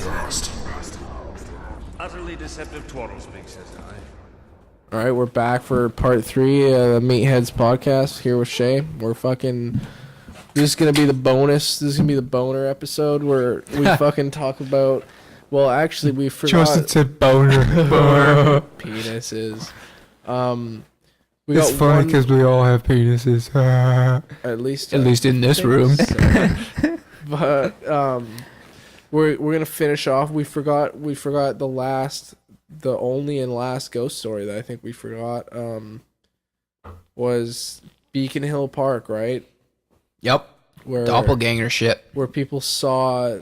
lost. Utterly deceptive twaddle speak, says I. All right, we're back for part 3 of the Meatheads podcast here with Shay. This is going to be the bonus. This is going to be the boner episode where we fucking talk about, well, actually, we forgot. Justin said boner. Penises. It's funny because we all have penises. At least in this room. So. But we're gonna finish off. We forgot the only and last ghost story that I think we forgot was Beacon Hill Park, right? Yep. Where Doppelganger shit. Where people saw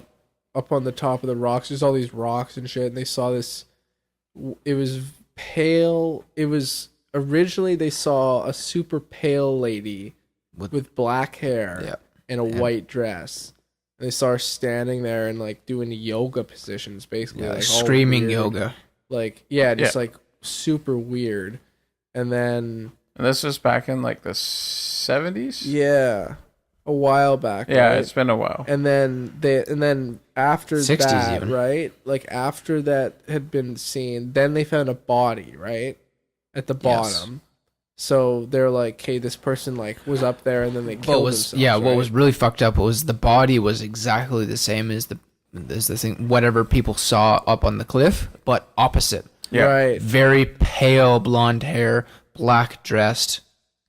up on the top of the rocks, there's all these rocks and shit, and they saw this. It was pale. It was originally they saw a super pale lady with black hair and a white dress. And they saw her standing there and like doing yoga positions, basically, like screaming yoga. Like like super weird. And this was back in like the 70s. Yeah, a while back. Yeah, right? it's been a while. And then after 60s that, even. right? Like after that had been seen, then they found a body, right, at the bottom. Yes. So they're like, "Okay, this person like was up there, and then they killed themselves." Yeah, right? what was really fucked up was the body was exactly the same as the thing, whatever people saw up on the cliff, but opposite. Yeah. Right. Very pale blonde hair, black dress,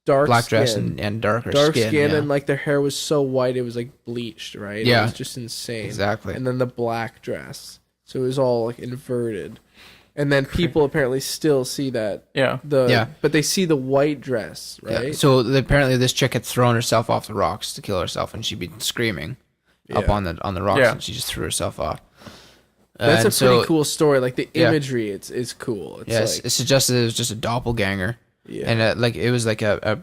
and darker skin. Dark skin, and like their hair was so white it was like bleached, right? Yeah. It was just insane. Exactly. And then the black dress. So it was all like inverted. And then people apparently still see that. Yeah. But they see the white dress, right? Yeah. So apparently this chick had thrown herself off the rocks to kill herself, and she'd been screaming up on the rocks, and she just threw herself off. That's a pretty cool story. Like the imagery, it's cool. It suggested it was just a doppelganger. Yeah. And like it was like a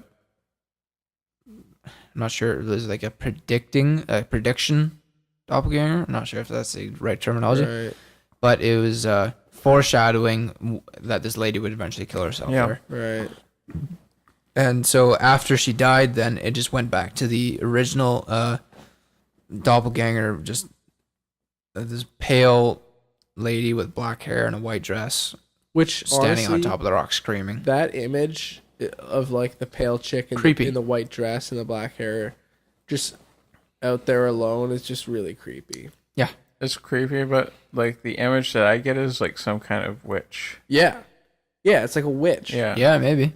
I'm not sure. It was like a prediction doppelganger. I'm not sure if that's the right terminology. Right. But it was foreshadowing that this lady would eventually kill herself. Yeah. Right. And so after she died, then it just went back to the original doppelganger, just this pale lady with black hair and a white dress, which standing honestly, on top of the rock screaming. That image of like the pale chick in the white dress and the black hair just out there alone is just really creepy. Yeah. It's creepy, but like the image that I get is like some kind of witch. Yeah. Yeah, it's like a witch. Yeah. Yeah, maybe.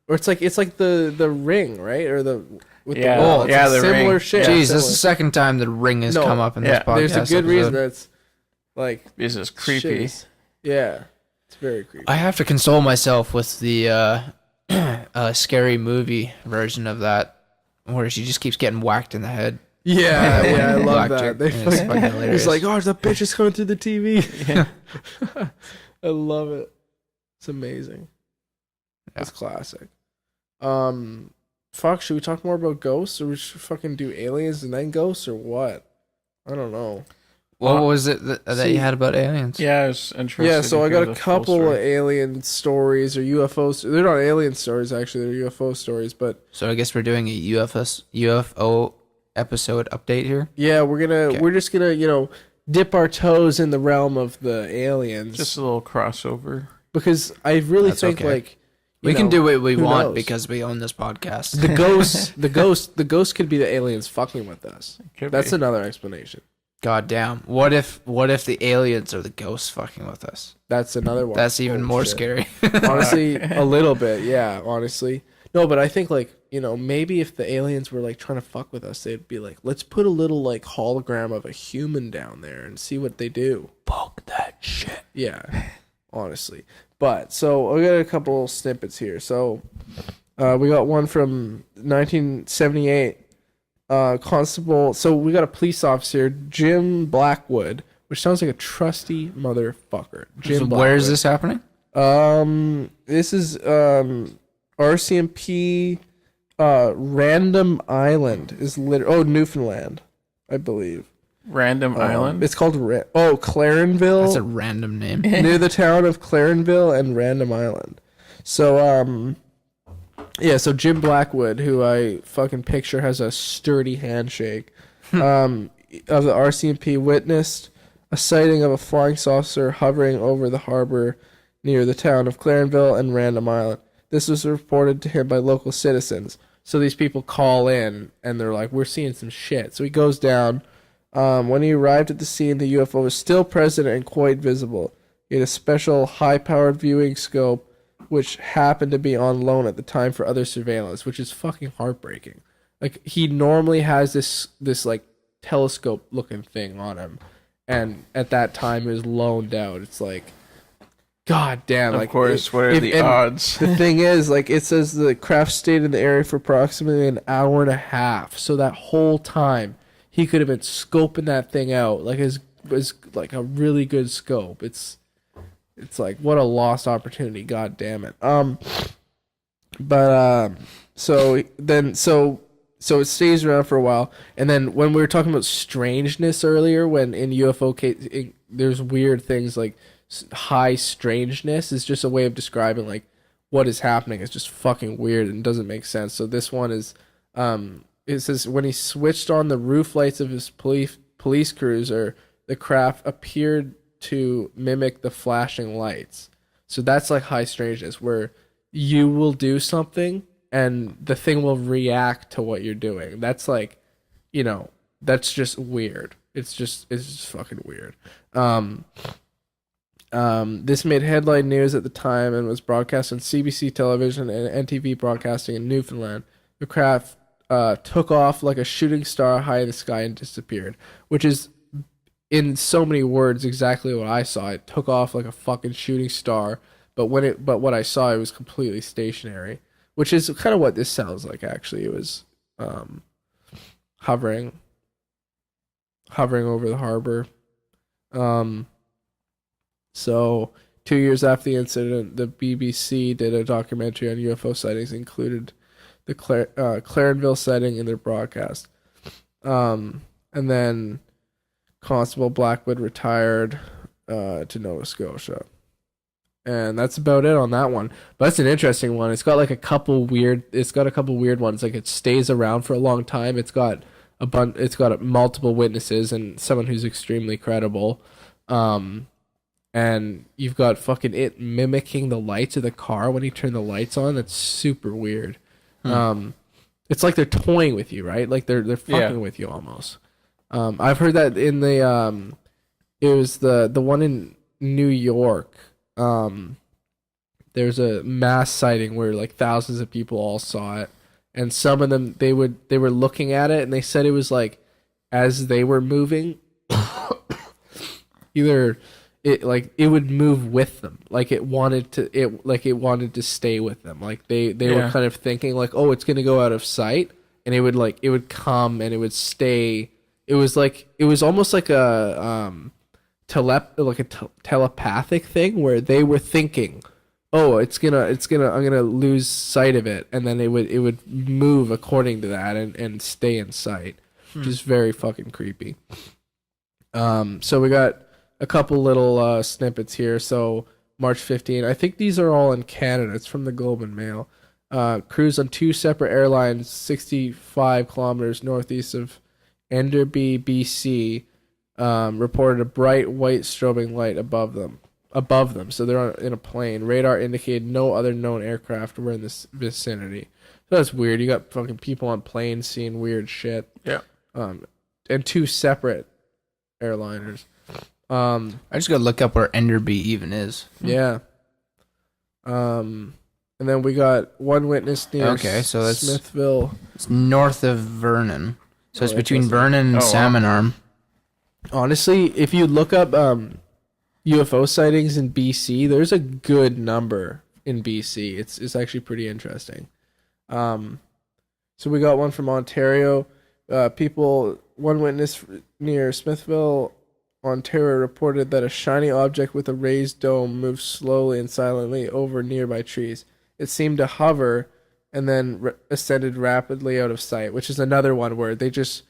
Or it's like the ring, right? Or the with the wall. It's the similar ring. shit. Jeez, this is the second time the ring has come up in this podcast. There's a good reason that's like this is creepy. Yeah. It's very creepy. I have to console myself with the scary movie version of that, where she just keeps getting whacked in the head. Yeah, I love that. It's like, oh, the bitch is coming through the TV. Yeah. I love it. It's amazing. Yeah. It's classic. Fuck, should we talk more about ghosts, or we should fucking do aliens and then ghosts, or what? I don't know. What was it that you had about aliens? Yeah, I was interested. Yeah, so I got a couple of alien stories or UFOs. They're not alien stories, actually. They're UFO stories, but... So I guess we're doing a UFO episode update here? Yeah, we're just gonna, dip our toes in the realm of the aliens. Just a little crossover. Because I really think, like... We can do what we want knows? Because we own this podcast. The ghost could be the aliens fucking with us. That's another explanation. God damn. What if the aliens are the ghosts fucking with us? That's another one. That's even more scary. Honestly, a little bit, yeah, honestly. No, but I think, like, maybe if the aliens were, like, trying to fuck with us, they'd be like, let's put a little, like, hologram of a human down there and see what they do. Fuck that shit. Yeah, honestly. But, so, I got a couple snippets here. So, we got one from 1978. Constable, so we got a police officer, Jim Blackwood, which sounds like a trusty motherfucker. Jim Blackwood. Where is this happening? This is RCMP Random Island is Newfoundland, I believe. Random Island? It's called Clarenville. That's a random name. Near the town of Clarenville and Random Island. So yeah, so Jim Blackwood, who I fucking picture has a sturdy handshake, of the RCMP witnessed a sighting of a flying saucer hovering over the harbor near the town of Clarenville and Random Island. This was reported to him by local citizens. So these people call in and they're like, we're seeing some shit. So he goes down. When he arrived at the scene, the UFO was still present and quite visible. He had a special high-powered viewing scope, which happened to be on loan at the time for other surveillance, which is fucking heartbreaking. Like, he normally has this like telescope-looking thing on him, and at that time it was loaned out. It's like, god damn. Of like, course, what are the and odds? The thing is, like, it says the craft stayed in the area for approximately an hour and a half. So that whole time, he could have been scoping that thing out, like, as like a really good scope. It's like, what a lost opportunity. God damn it. So it stays around for a while, and then when we were talking about strangeness earlier, when in UFO case, there's weird things like high strangeness is just a way of describing like what is happening. It's just fucking weird and doesn't make sense. So this one is, it says when he switched on the roof lights of his police cruiser, the craft appeared to mimic the flashing lights. So that's like high strangeness, where you will do something and the thing will react to what you're doing. That's like, that's just weird. It's just fucking weird. This made headline news at the time and was broadcast on CBC television and NTV broadcasting in Newfoundland. The craft took off like a shooting star high in the sky and disappeared, which is, in so many words, exactly what I saw. It took off like a fucking shooting star, but what I saw, it was completely stationary, which is kind of what this sounds like. Actually, it was hovering over the harbor. So 2 years after the incident, the BBC did a documentary on UFO sightings, included the Clarenville sighting in their broadcast. And then Constable Blackwood retired to Nova Scotia. And that's about it on that one. But that's an interesting one. It's got a couple weird ones. Like, it stays around for a long time. It's got multiple witnesses and someone who's extremely credible. And you've got fucking it mimicking the lights of the car when you turn the lights on. That's super weird. It's like they're toying with you, right? Like they're fucking with you almost. I've heard that in the it was the one in New York. There's a mass sighting where like thousands of people all saw it, and some of them they were looking at it and they said it was like as they were moving, either it would move with them, like it wanted to stay with them, like they were kind of thinking like, oh, it's gonna go out of sight, and it would come and it would stay. It was almost like a telepathic thing where they were thinking, oh, I'm gonna lose sight of it, and then it would move according to that and stay in sight, which is very fucking creepy. So we got a couple little snippets here. So March 15, I think these are all in Canada. It's from the Globe and Mail. Cruise on two separate airlines 65 kilometers northeast of Enderby, BC, reported a bright white strobing light above them. So they're in a plane. Radar indicated no other known aircraft were in this vicinity. So that's weird. You got fucking people on planes seeing weird shit. Yeah. And two separate airliners. I just gotta look up where Enderby even is. Yeah. And then we got one witness near so that's Smithville. It's north of Vernon. So it's between Vernon and Salmon Arm. Honestly, if you look up UFO sightings in BC, there's a good number in BC. It's actually pretty interesting. So we got one from Ontario. One witness near Smithville, Ontario, reported that a shiny object with a raised dome moved slowly and silently over nearby trees. It seemed to hover and then ascended rapidly out of sight, which is another one where they just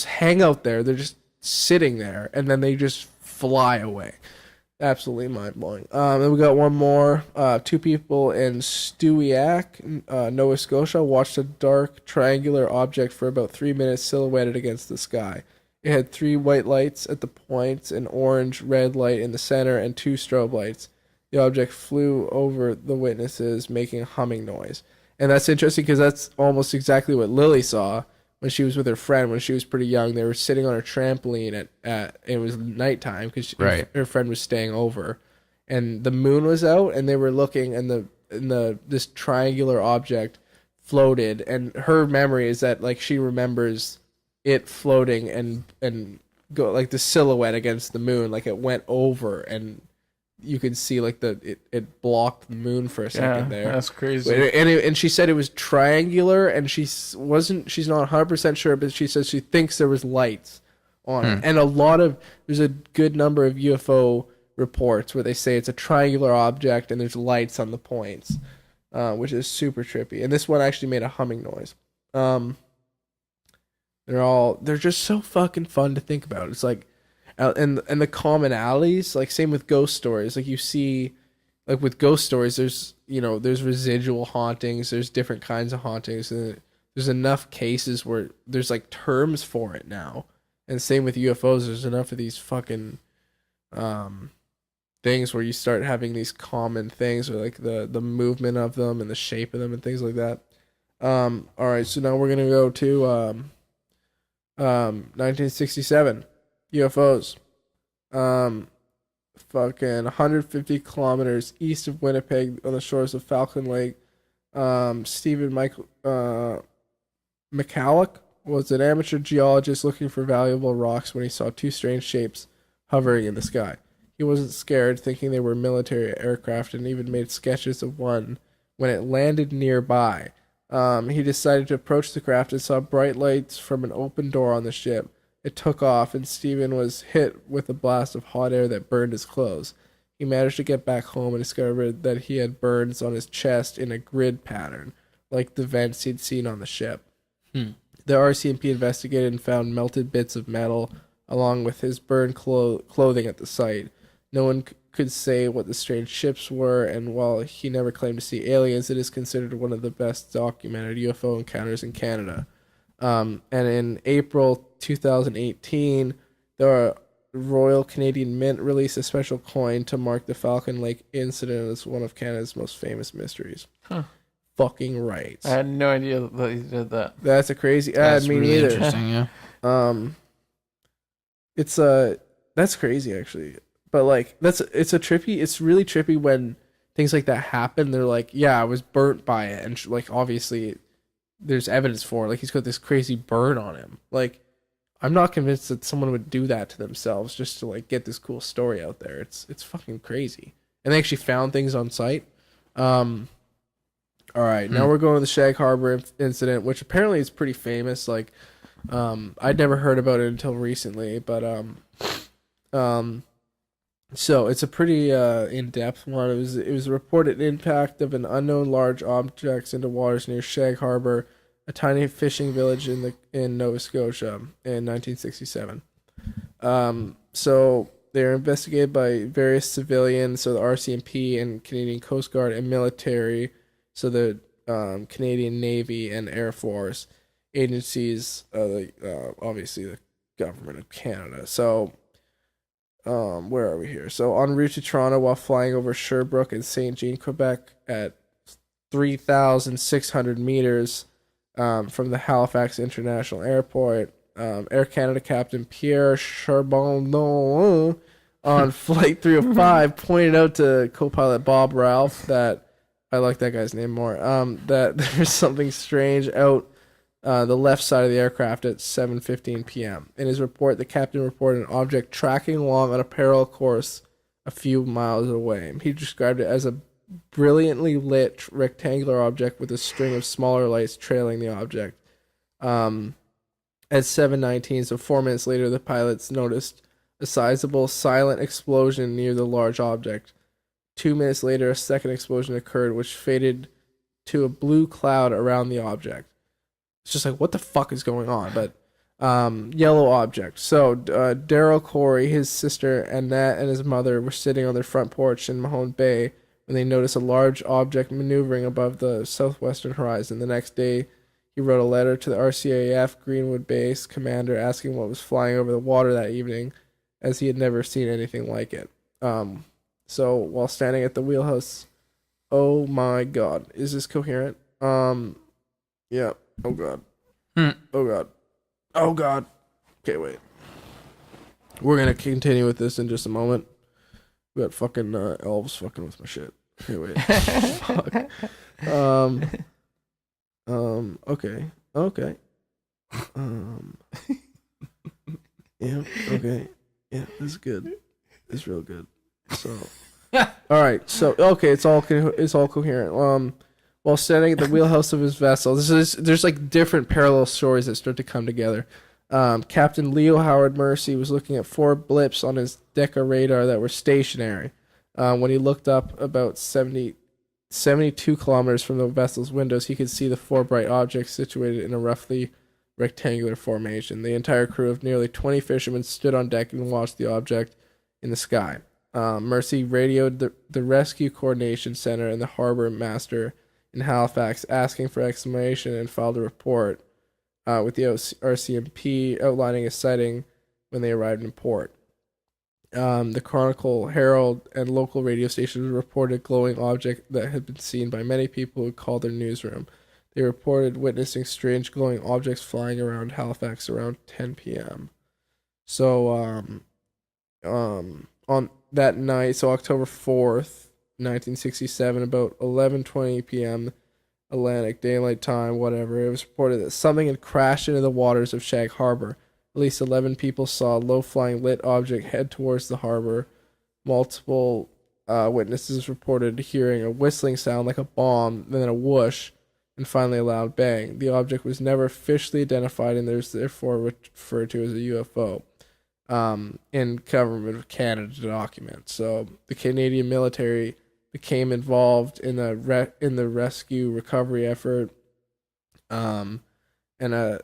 hang out there. They're just sitting there and then they just fly away. Absolutely mind-blowing. Then we got one more. Two people in Stewiacke, Nova Scotia, watched a dark triangular object for about 3 minutes silhouetted against the sky. It had 3 white lights at the points, an orange red light in the center, and 2 strobe lights. The object flew over the witnesses, making a humming noise. And that's interesting because that's almost exactly what Lily saw when she was with her friend when she was pretty young. They were sitting on a trampoline at it was nighttime because Right. her friend was staying over, and the moon was out, and they were looking, and this triangular object floated, and her memory is that like she remembers it floating and go like the silhouette against the moon, like it went over, and you could see like it blocked the moon for a second there. That's crazy. And she said it was triangular, and she's not 100% sure, but she says she thinks there was lights on it. And there's a good number of UFO reports where they say it's a triangular object and there's lights on the points, which is super trippy. And this one actually made a humming noise. They're just so fucking fun to think about. It's like, and the commonalities, like same with ghost stories. Like you see, like with ghost stories, there's residual hauntings, there's different kinds of hauntings, and there's enough cases where there's like terms for it now. And same with UFOs, there's enough of these fucking things where you start having these common things, or like the movement of them and the shape of them and things like that. All right, so now we're gonna go to 1967 UFOs. Fucking 150 kilometers east of Winnipeg on the shores of Falcon Lake. Stephen McCulloch was an amateur geologist looking for valuable rocks when he saw 2 strange shapes hovering in the sky. He wasn't scared, thinking they were military aircraft, and even made sketches of one when it landed nearby. He decided to approach the craft and saw bright lights from an open door on the ship. It took off, and Stephen was hit with a blast of hot air that burned his clothes. He managed to get back home and discovered that he had burns on his chest in a grid pattern, like the vents he'd seen on the ship. The RCMP investigated and found melted bits of metal along with his burned clothing at the site. No one could say what the strange ships were, and while he never claimed to see aliens, it is considered one of the best documented UFO encounters in Canada. And in April 2018, the Royal Canadian Mint released a special coin to mark the Falcon Lake incident as one of Canada's most famous mysteries. Fucking right. I had no idea that he did that. That's a crazy. That's Me really neither. interesting, yeah. It's that's crazy actually. But like it's really trippy when things like that happen. They're like, yeah, I was burnt by it, and like obviously there's evidence for it. Like he's got this crazy burn on him. Like I'm not convinced that someone would do that to themselves just to like get this cool story out there. It's fucking crazy. And they actually found things on site. All right, now we're going to the Shay Harbor incident, which apparently is pretty famous. Like, I'd never heard about it until recently, but so it's a pretty in-depth one. It was a reported impact of an unknown large objects into waters near Shay Harbor, a tiny fishing village in Nova Scotia in 1967. So they were investigated by various civilians, so the RCMP and Canadian Coast Guard and military. So the Canadian Navy and Air Force agencies, obviously the government of Canada. So, where are we here? So en route to Toronto while flying over Sherbrooke and Saint Jean, Quebec at 3,600 meters from the Halifax International Airport, Air Canada Captain Pierre Charbonneau on Flight 305 pointed out to co-pilot Bob Ralph that I like that guy's name more. That there's something strange out the left side of the aircraft at 7:15 p.m. In his report, the captain reported an object tracking along on a parallel course a few miles away. He described it as a brilliantly lit rectangular object with a string of smaller lights trailing the object. At 7:19, so 4 minutes later, the pilots noticed a sizable silent explosion near the large object. 2 minutes later, a second explosion occurred, which faded to a blue cloud around the object. It's just like, what the fuck is going on? But yellow object. So Daryl Corey, his sister Annette, and his mother were sitting on their front porch in Mahone Bay when they noticed a large object maneuvering above the southwestern horizon. The next day, He wrote a letter to the RCAF Greenwood Base commander asking what was flying over the water that evening, as he had never seen anything like it. So while standing at the wheelhouse, oh my God, is this coherent? Yeah. Oh God. Oh God. Oh God. Okay, wait. We're gonna continue with this in just a moment. We got fucking elves fucking with my shit. Okay, wait. Fuck. Okay. Okay. Yeah. Okay. Yeah. This is good. This is real good. So. All right. So okay, it's all coherent. While standing at the wheelhouse of his vessel, there's like different parallel stories that start to come together. Captain Leo Howard Mercy was looking at 4 blips on his Deca radar that were stationary. When he looked up about 72 kilometers from the vessel's windows, he could see the 4 bright objects situated in a roughly rectangular formation. The entire crew of nearly 20 fishermen stood on deck and watched the object in the sky. Mercy radioed the Rescue Coordination Center and the harbor master in Halifax, asking for explanation, and filed a report with the RCMP outlining a sighting when they arrived in port. The Chronicle, Herald, and local radio stations reported a glowing object that had been seen by many people who called their newsroom. They reported witnessing strange glowing objects flying around Halifax around 10 p.m. So, on that night, so October 4th, 1967, about 11:20 p.m. Atlantic Daylight Time, whatever, it was reported that something had crashed into the waters of Shay Harbour. At least 11 people saw a low-flying lit object head towards the harbor. Multiple witnesses reported hearing a whistling sound like a bomb, then a whoosh, and finally a loud bang. The object was never officially identified and is therefore referred to as a UFO in Government of Canada documents. So the Canadian military became involved in the rescue recovery effort, and a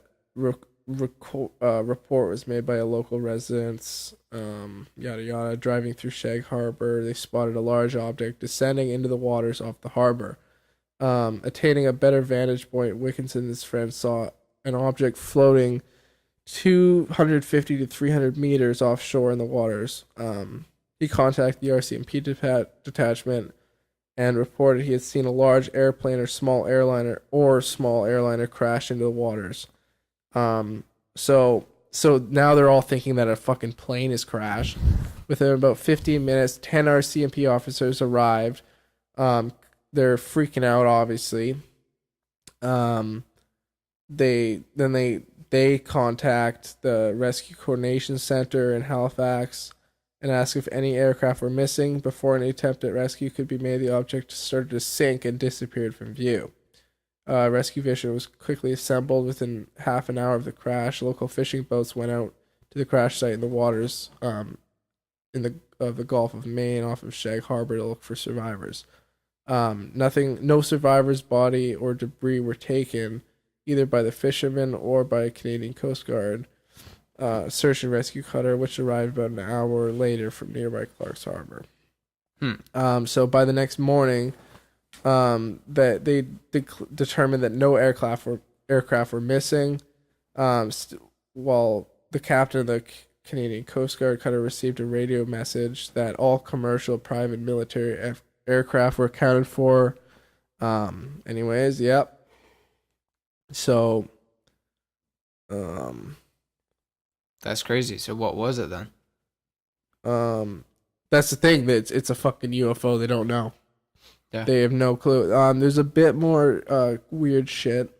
report was made by a local residents, yada yada. Driving through Shay Harbour, they spotted a large object descending into the waters off the harbour. Attaining a better vantage point, Wickinson and his friends saw an object floating 250 to 300 meters offshore in the waters. He contacted the RCMP detachment and reported he had seen a large airplane or small airliner crash into the waters. So now they're all thinking that a fucking plane has crashed. Within about 15 minutes, 10 RCMP officers arrived. They're freaking out, obviously. They contact the Rescue Coordination Center in Halifax and ask if any aircraft were missing. Before any attempt at rescue could be made, the object started to sink and disappeared from view. Rescue vision was quickly assembled within half an hour of the crash. Local fishing boats went out to the crash site in the waters in the Gulf of Maine off of Shay Harbour to look for survivors. No survivors' body or debris were taken, either by the fishermen or by a Canadian Coast Guard search and rescue cutter, which arrived about an hour later from nearby Clark's Harbor. So by the next morning, that they determined that no aircraft were missing, while the captain of the Canadian Coast Guard cutter received a radio message that all commercial, private, military aircraft were accounted for. Anyways, yep. So, That's crazy. So what was it then? that's the thing. That it's a fucking UFO. They don't know. Yeah. They have no clue. There's a bit more weird shit.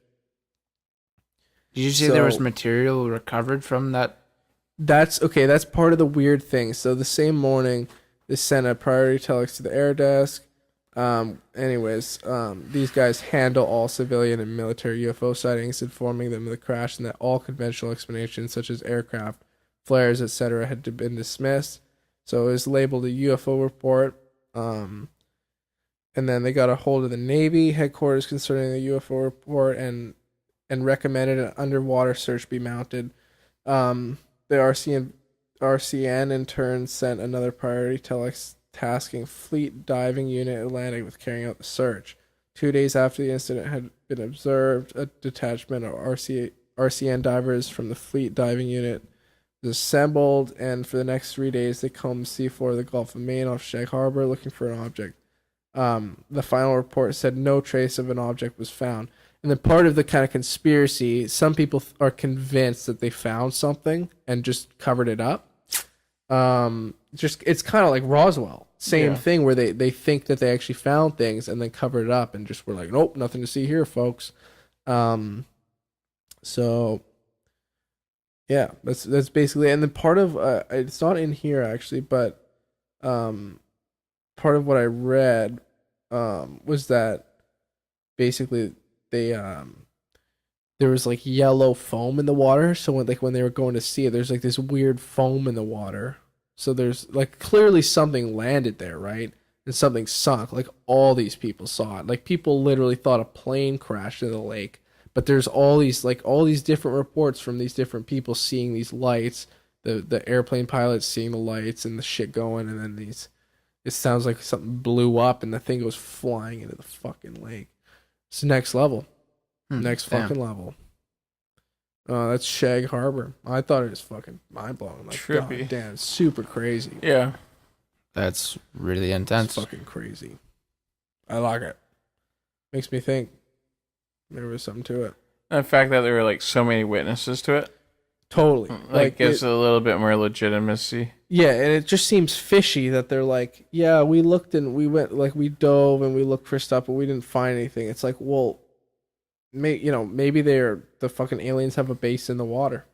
Did you say there was material recovered from that? That's okay. That's part of the weird thing. So the same morning, they sent a priority telex to the air desk. These guys handle all civilian and military UFO sightings, informing them of the crash and that all conventional explanations, such as aircraft, flares, etc., had been dismissed. So it was labeled a UFO report. And then they got a hold of the Navy headquarters concerning the UFO report and recommended an underwater search be mounted. The RCN in turn sent another priority telex tasking Fleet Diving Unit Atlantic with carrying out the search. 2 days after the incident had been observed, a detachment of RCN divers from the Fleet Diving Unit was assembled, and for the next 3 days they combed the seafloor of the Gulf of Maine off Shay Harbor looking for an object. The final report said no trace of an object was found. And then part of the kind of conspiracy, some people are convinced that they found something and just covered it up. It's kind of like Roswell. Same thing where they think that they actually found things and then covered it up and just were like, nope, nothing to see here, folks. So yeah, that's basically it. And then part of it's not in here actually, but part of what I read was that basically they there was like yellow foam in the water. So when they were going to see it, there's like this weird foam in the water. So there's like clearly something landed there, right? And something sunk. Like all these people saw it. Like people literally thought a plane crashed in the lake. But there's all these different reports from these different people seeing these lights. The airplane pilots seeing the lights and the shit going, and then it sounds like something blew up and the thing goes flying into the fucking lake. It's next level. Next fucking level. That's Shay Harbor. I thought it was fucking mind blowing. Like, trippy. God damn, super crazy. Yeah. That's really intense. It's fucking crazy. I like it. Makes me think there was something to it. And the fact that there were like so many witnesses to it, totally, like gives it a little bit more legitimacy. Yeah, and it just seems fishy that they're like, yeah, we looked and we went, like we dove and we looked for stuff, but we didn't find anything. It's like, well, maybe the fucking aliens have a base in the water.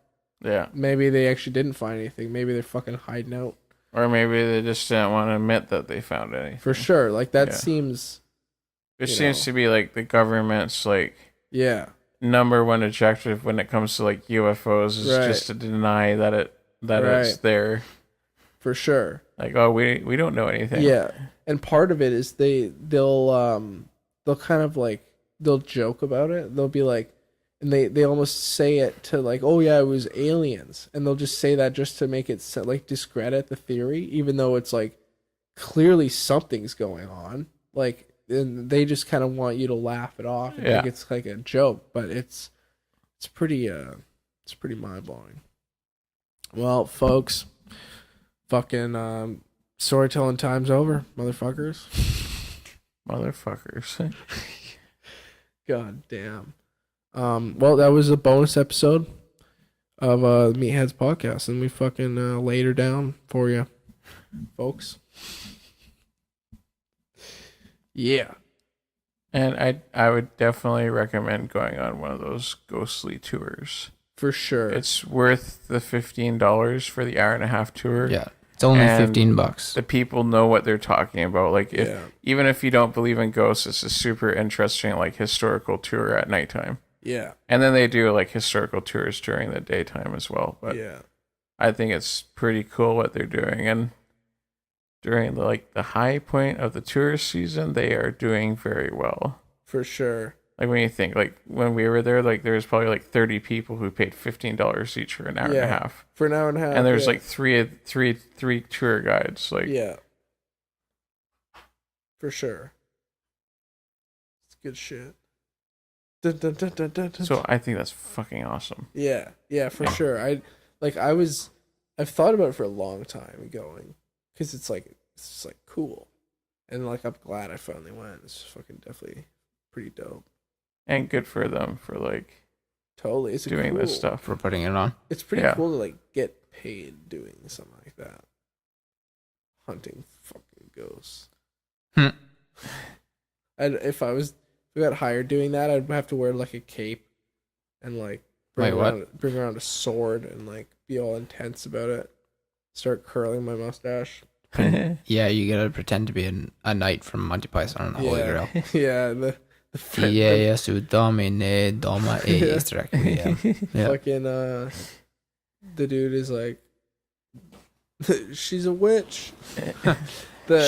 Yeah. Maybe they actually didn't find anything. Maybe they're fucking hiding out. Or maybe they just didn't want to admit that they found anything. For sure. Like that seems. It seems to be like the government's like number one objective when it comes to like UFOs is just to deny that it's there. For sure. Like, oh, we don't know anything. Yeah. And part of it is they'll kind of like they'll joke about it. They'll be like, and they almost say it to like, oh yeah, it was aliens, and they'll just say that just to make it like discredit the theory, even though it's like clearly something's going on. Like, and they just kind of want you to laugh it off and think it's like a joke, but it's pretty mind blowing. Well, folks, fucking storytelling time's over, motherfuckers. Motherfuckers. God damn. Well, that was a bonus episode of Meatheads podcast, and we fucking laid her down for you, folks. Yeah. And I would definitely recommend going on one of those ghostly tours. For sure. It's worth the $15 for the hour-and-a-half tour. Yeah. It's only $15. The people know what they're talking about. Like, even if you don't believe in ghosts, it's a super interesting, like, historical tour at nighttime. Yeah. And then they do, like, historical tours during the daytime as well. But I think it's pretty cool what they're doing. And during, the high point of the tourist season, they are doing very well. For sure. Like, when you think, like, when we were there, like, there was probably, like, 30 people who paid $15 each for an hour and a half. For an hour and a half. And there's, like, three tour guides. Like, yeah. For sure. It's good shit. Dun, dun, dun, dun, dun, dun. So I think that's fucking awesome. Yeah. Yeah, for sure. I've thought about it for a long time going. Because it's just, like, cool. And, like, I'm glad I finally went. It's fucking definitely pretty dope. And good for them for, like, totally. It's doing this stuff. For putting it on. It's pretty cool to, like, get paid doing something like that. Hunting fucking ghosts. If we got hired doing that, I'd have to wear, like, a cape and, like, bring around a sword and, like, be all intense about it. Start curling my mustache. Yeah, you gotta pretend to be a knight from Monty Python and the Holy Grail. Yeah, the fucking the dude is like, she's a witch.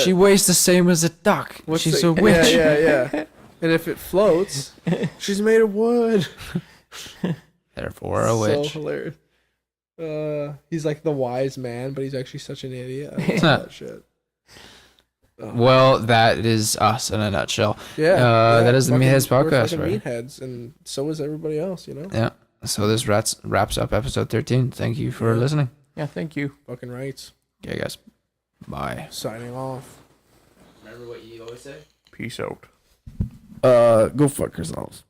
She weighs the same as a duck. She's a witch. Yeah. And if it floats, she's made of wood. Therefore, a witch. So hilarious. He's like the wise man, but he's actually such an idiot. I love that shit. Well, that is us in a nutshell. Yeah, that is the fucking- Meatheads we're podcast, fucking right? Meatheads, and so is everybody else, you know. Yeah. So this wraps up episode 13. Thank you for listening. Yeah, thank you. Fucking rights. Okay, guys. Bye. Signing off. Remember what you always say? Peace out. Go fuck yourselves.